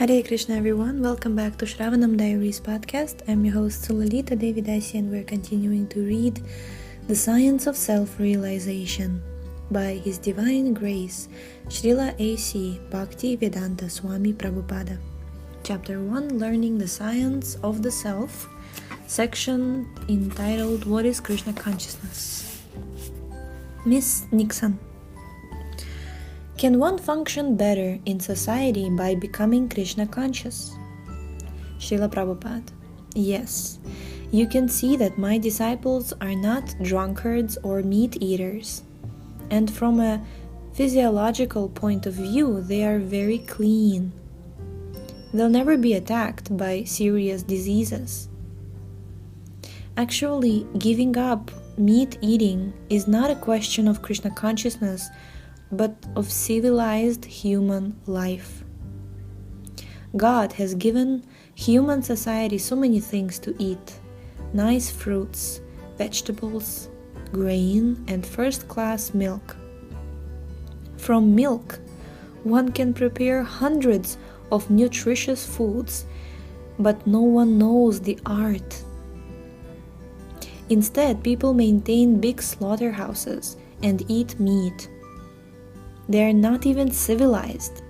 Hare Krishna everyone, welcome back to Shravanam Diaries podcast. I'm your host Sulalita Devidasi and we're continuing to read The Science of Self-Realization by His Divine Grace, Srila A.C. Bhakti-Vedanta Swami Prabhupada. Chapter 1, Learning the Science of the Self, section entitled What is Krishna Consciousness? Miss Nixon. Can one function better in society by becoming Krishna conscious? Srila Prabhupada. Yes, you can see that my disciples are not drunkards or meat eaters. And from a physiological point of view, they are very clean. They'll never be attacked by serious diseases. Actually, giving up meat eating is not a question of Krishna consciousness, but of civilized human life. God has given human society so many things to eat: nice fruits, vegetables, grain, and first-class milk. From milk, one can prepare hundreds of nutritious foods, but no one knows the art. Instead, people maintain big slaughterhouses and eat meat. They are not even civilized.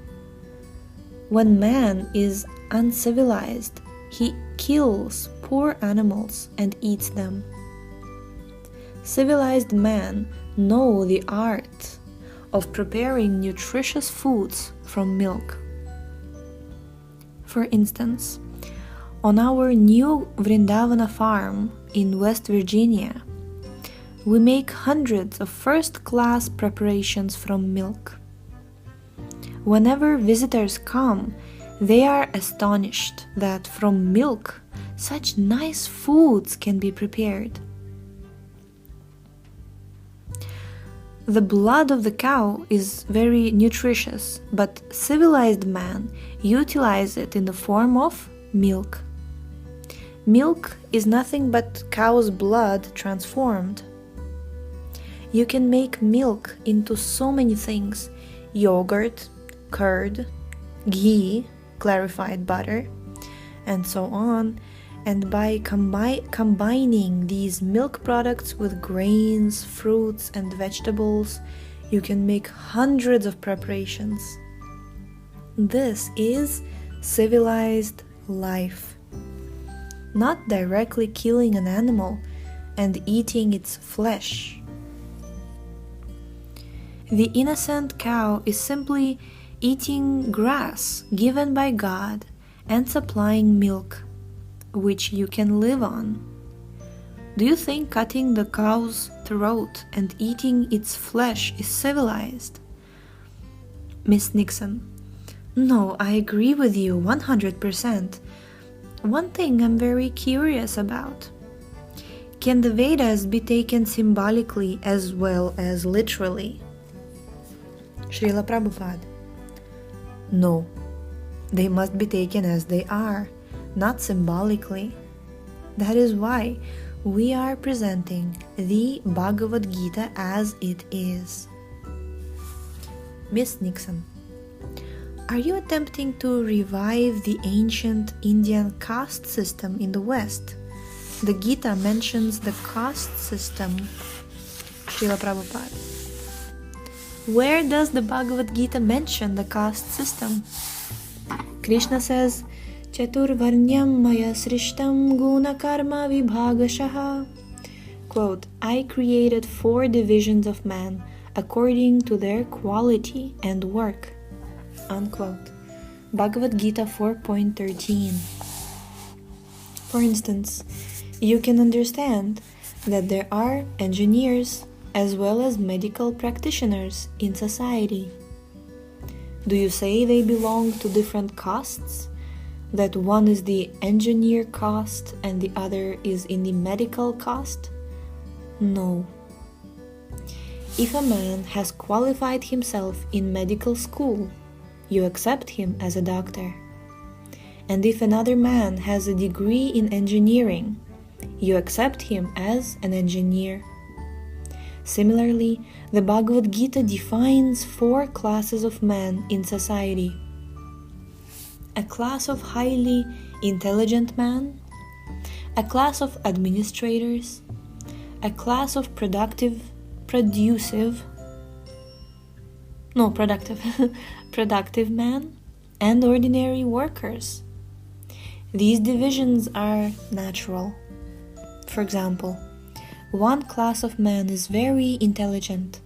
When man is uncivilized, he kills poor animals and eats them. Civilized men know the art of preparing nutritious foods from milk. For instance, on our new Vrindavana farm in West Virginia, we make hundreds of first-class preparations from milk. Whenever visitors come, they are astonished that from milk such nice foods can be prepared. The blood of the cow is very nutritious, but civilized man utilize it in the form of milk. Milk is nothing but cow's blood transformed. You can make milk into so many things: yogurt, curd, ghee, clarified butter, and so on. And by combining these milk products with grains, fruits, and vegetables, you can make hundreds of preparations. This is civilized life. Not directly killing an animal and eating its flesh. The innocent cow is simply eating grass given by God and supplying milk, which you can live on. Do you think cutting the cow's throat and eating its flesh is civilized? Miss Nixon. No, I agree with you 100%. One thing I'm very curious about. Can the Vedas be taken symbolically as well as literally? Srila Prabhupada. No, they must be taken as they are, not symbolically. That is why we are presenting the Bhagavad Gita as it is. Miss Nixon. Are you attempting to revive the ancient Indian caste system in the West? The Gita mentions the caste system. Srila Prabhupada. Where does the Bhagavad Gita mention the caste system? Krishna says, Chaturvarnyam maya srishtam guna karma vibhagashaha. Quote, I created 4 divisions of man according to their quality and work. Unquote. Bhagavad Gita 4.13. For instance, you can understand that there are engineers as well as medical practitioners in society. Do you say they belong to different castes? That one is the engineer caste and the other is in the medical caste? No. If a man has qualified himself in medical school, you accept him as a doctor. And if another man has a degree in engineering, you accept him as an engineer. Similarly, the Bhagavad Gita defines 4 classes of men in society. a class of highly intelligent men, a class of administrators, a class of productive men, and ordinary workers. These divisions are natural. For example, one class of men is very intelligent,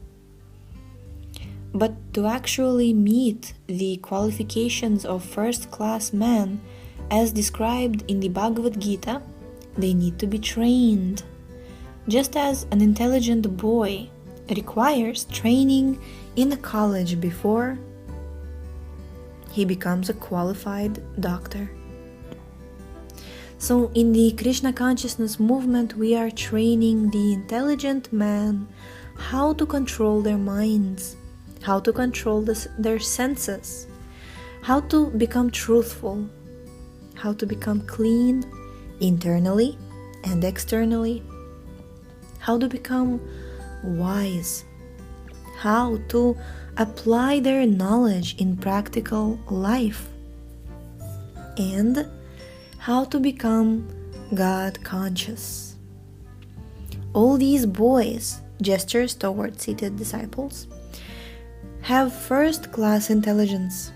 but to actually meet the qualifications of first-class men as described in the Bhagavad Gita, they need to be trained. Just as an intelligent boy requires training in a college before he becomes a qualified doctor. So in the Krishna consciousness movement, we are training the intelligent man how to control their minds, how to control their senses, how to become truthful, how to become clean internally and externally, how to become wise, how to apply their knowledge in practical life, and how to become God conscious. All these boys, gestures toward seated disciples, have first-class intelligence,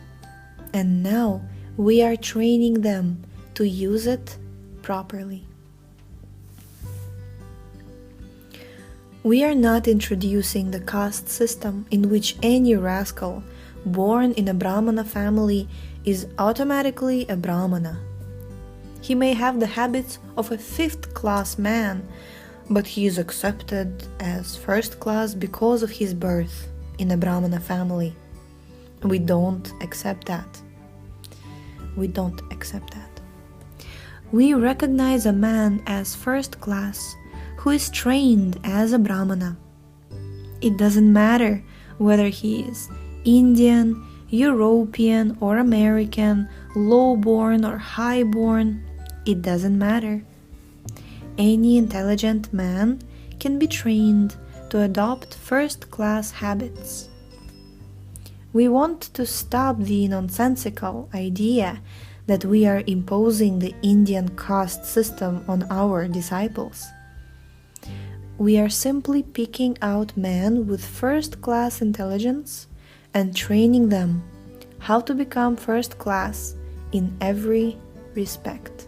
and now we are training them to use it properly. We are not introducing the caste system in which any rascal born in a Brahmana family is automatically a Brahmana. He may have the habits of a fifth-class man, but he is accepted as first class because of his birth in a Brahmana family. We don't accept that. We don't accept that. We recognize a man as first class who is trained as a Brahmana. It doesn't matter whether he is Indian, European or American, low-born or high-born. It doesn't matter. Any intelligent man can be trained to adopt first-class habits. We want to stop the nonsensical idea that we are imposing the Indian caste system on our disciples. We are simply picking out men with first-class intelligence and training them how to become first-class in every respect.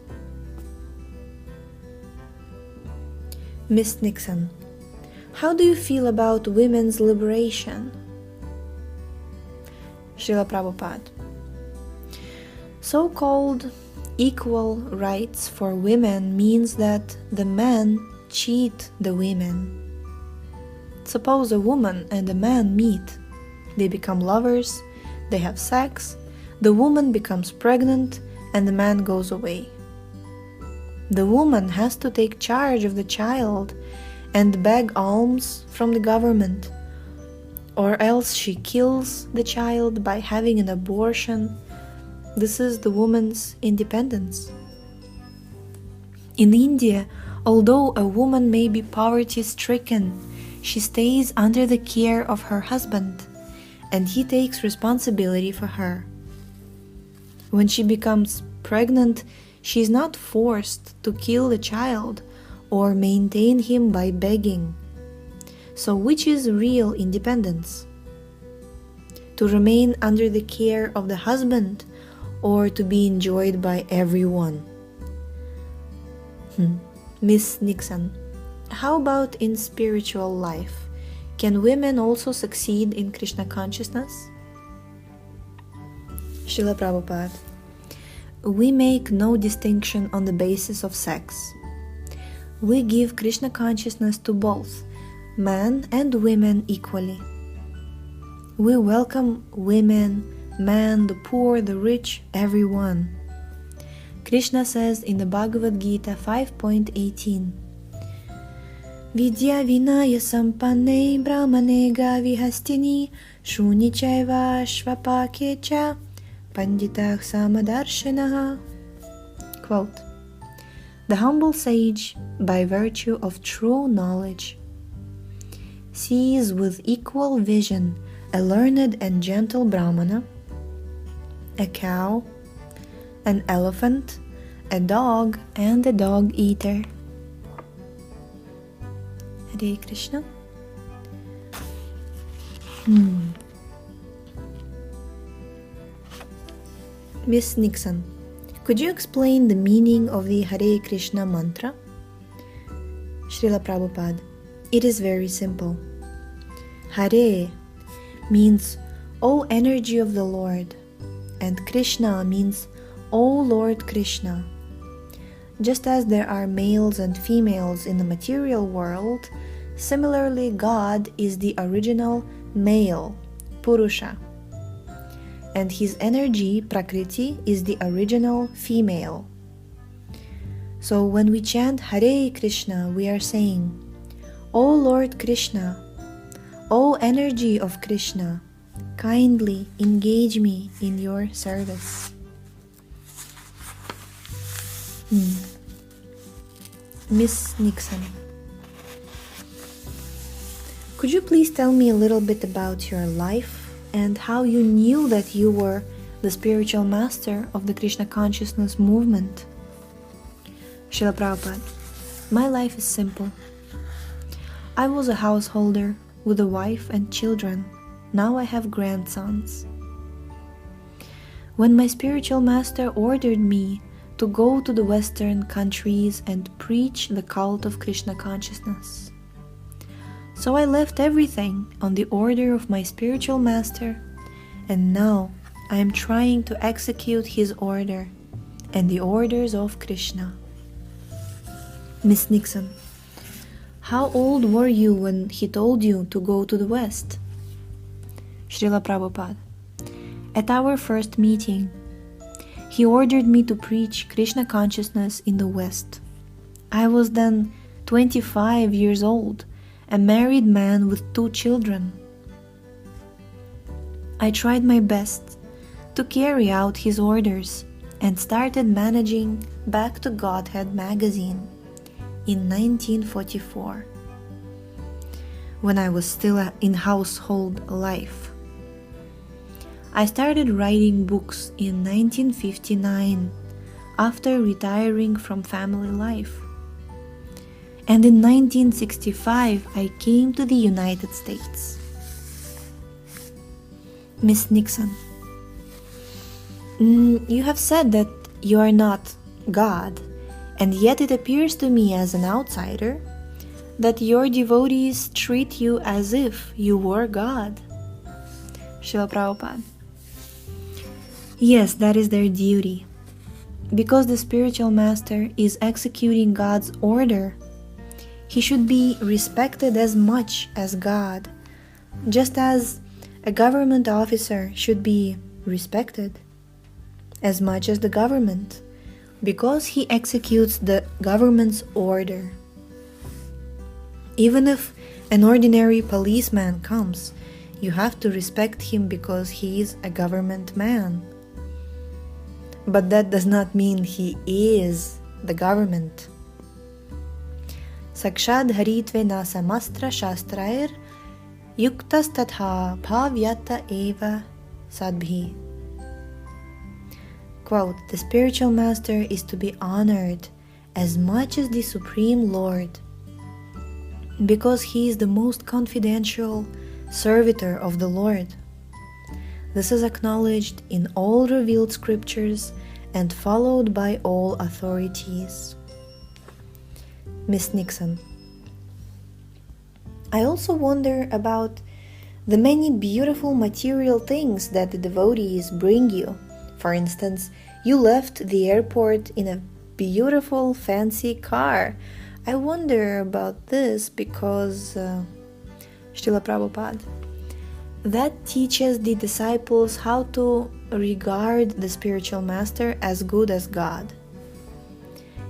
Miss Nixon, how do you feel about women's liberation? Srila Prabhupada, so-called equal rights for women means that the men cheat the women. Suppose a woman and a man meet. They become lovers, they have sex, the woman becomes pregnant, and the man goes away. The woman has to take charge of the child and beg alms from the government, or else she kills the child by having an abortion. This is the woman's independence. In India, although a woman may be poverty-stricken, she stays under the care of her husband, and he takes responsibility for her. When she becomes pregnant, she is not forced to kill the child or maintain him by begging. So which is real independence? To remain under the care of the husband or to be enjoyed by everyone? Miss Nixon, how about in spiritual life? Can women also succeed in Krishna consciousness? Srila Prabhupada, we make no distinction on the basis of sex. We give Krishna consciousness to both men and women equally. We welcome women, men, the poor, the rich, everyone. Krishna says in the Bhagavad Gita 5.18, Vidya vinaya sampanne brahmane gavihastini shuni chaiva shvapakecha panditah samadarshanaha. Quote, the humble sage, by virtue of true knowledge, sees with equal vision a learned and gentle Brahmana, a cow, an elephant, a dog, and a dog eater. Hare Krishna. Miss Nixon, could you explain the meaning of the Hare Krishna mantra? Srila Prabhupada, it is very simple. Hare means, O energy of the Lord, and Krishna means, O Lord Krishna. Just as there are males and females in the material world, similarly God is the original male, Purusha, and his energy, Prakriti, is the original female. So when we chant Hare Krishna, we are saying, O Lord Krishna, O energy of Krishna, kindly engage me in your service. Miss Nixon, could you please tell me a little bit about your life and how you knew that you were the spiritual master of the Krishna consciousness movement? Srila Prabhupada, my life is simple. I was a householder with a wife and children. Now I have grandsons. When my spiritual master ordered me to go to the Western countries and preach the cult of Krishna consciousness, so I left everything on the order of my spiritual master, and now I am trying to execute his order and the orders of Krishna. Miss Nixon, how old were you when he told you to go to the West? Srila Prabhupada, at our first meeting, he ordered me to preach Krishna consciousness in the West. I was then 25 years old, a married man with 2 children. I tried my best to carry out his orders and started managing Back to Godhead magazine in 1944, when I was still in household life. I started writing books in 1959 after retiring from family life. And in 1965, I came to the United States. Miss Nixon, you have said that you are not God, and yet it appears to me as an outsider that your devotees treat you as if you were God. Srila Prabhupada, yes, that is their duty, because the spiritual master is executing God's order. He should be respected as much as God, just as a government officer should be respected as much as the government, because he executes the government's order. Even if an ordinary policeman comes, you have to respect him because he is a government man. But that does not mean he is the government. Sakshad haritve nasamastra shastrair yuktas tatha bhavyata eva sadbhi. Quote, the spiritual master is to be honored as much as the Supreme Lord, because he is the most confidential servitor of the Lord. This is acknowledged in all revealed scriptures and followed by all authorities. Miss Nixon, I also wonder about the many beautiful material things that the devotees bring you. For instance, you left the airport in a beautiful fancy car. I wonder about this because Srila Prabhupada, that teaches the disciples how to regard the spiritual master as good as God.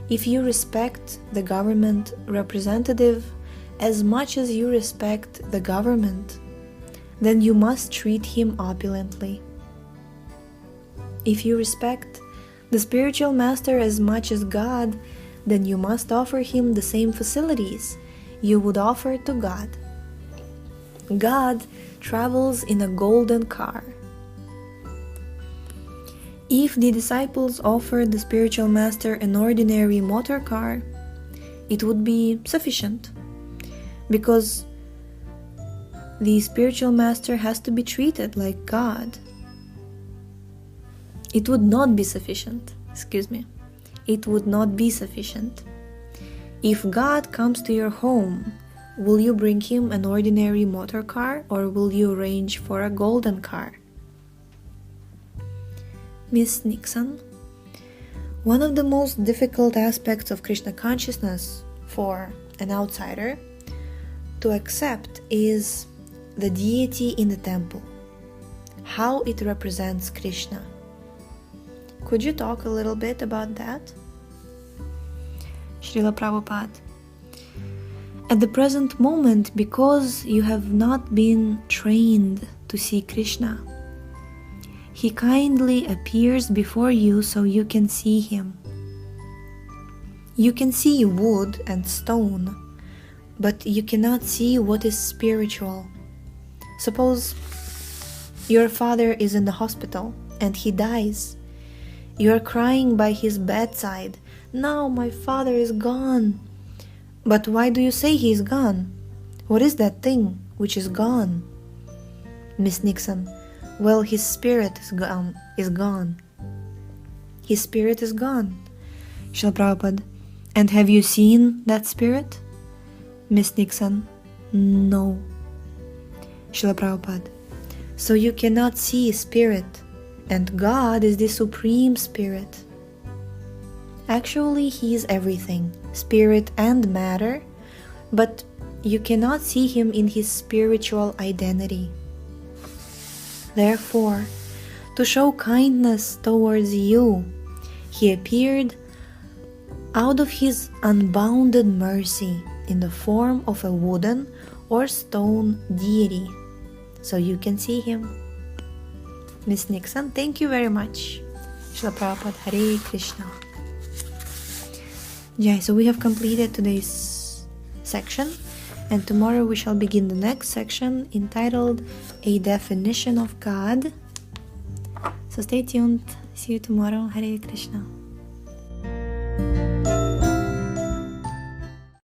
If you respect the government representative as much as you respect the government, then you must treat him opulently. If you respect the spiritual master as much as God, then you must offer him the same facilities you would offer to God. God travels in a golden car. If the disciples offered the spiritual master an ordinary motor car, it would be sufficient, because the spiritual master has to be treated like God. It would not be sufficient. It would not be sufficient. If God comes to your home, will you bring him an ordinary motor car, or will you arrange for a golden car? Miss Nixon, one of the most difficult aspects of Krishna consciousness for an outsider to accept is the deity in the temple, how it represents Krishna. Could you talk a little bit about that? Srila Prabhupada, at the present moment, because you have not been trained to see Krishna, he kindly appears before you so you can see him. You can see wood and stone, but you cannot see what is spiritual. Suppose your father is in the hospital and he dies. You are crying by his bedside, "Now my father is gone." But why do you say he is gone? What is that thing which is gone? Miss Nixon, well, his spirit is gone. His spirit is gone. Srila Prabhupada, and have you seen that spirit? Miss Nixon, no. Srila Prabhupada, so you cannot see spirit, and God is the supreme spirit. Actually, he is everything, spirit and matter, but you cannot see him in his spiritual identity. Therefore, to show kindness towards you, he appeared out of his unbounded mercy in the form of a wooden or stone deity, so you can see him. Miss Nixon, thank you very much. Srila Prabhupada, Hare Krishna. Jai, so we have completed today's section, and tomorrow we shall begin the next section entitled A Definition of God. So stay tuned. See you tomorrow. Hare Krishna.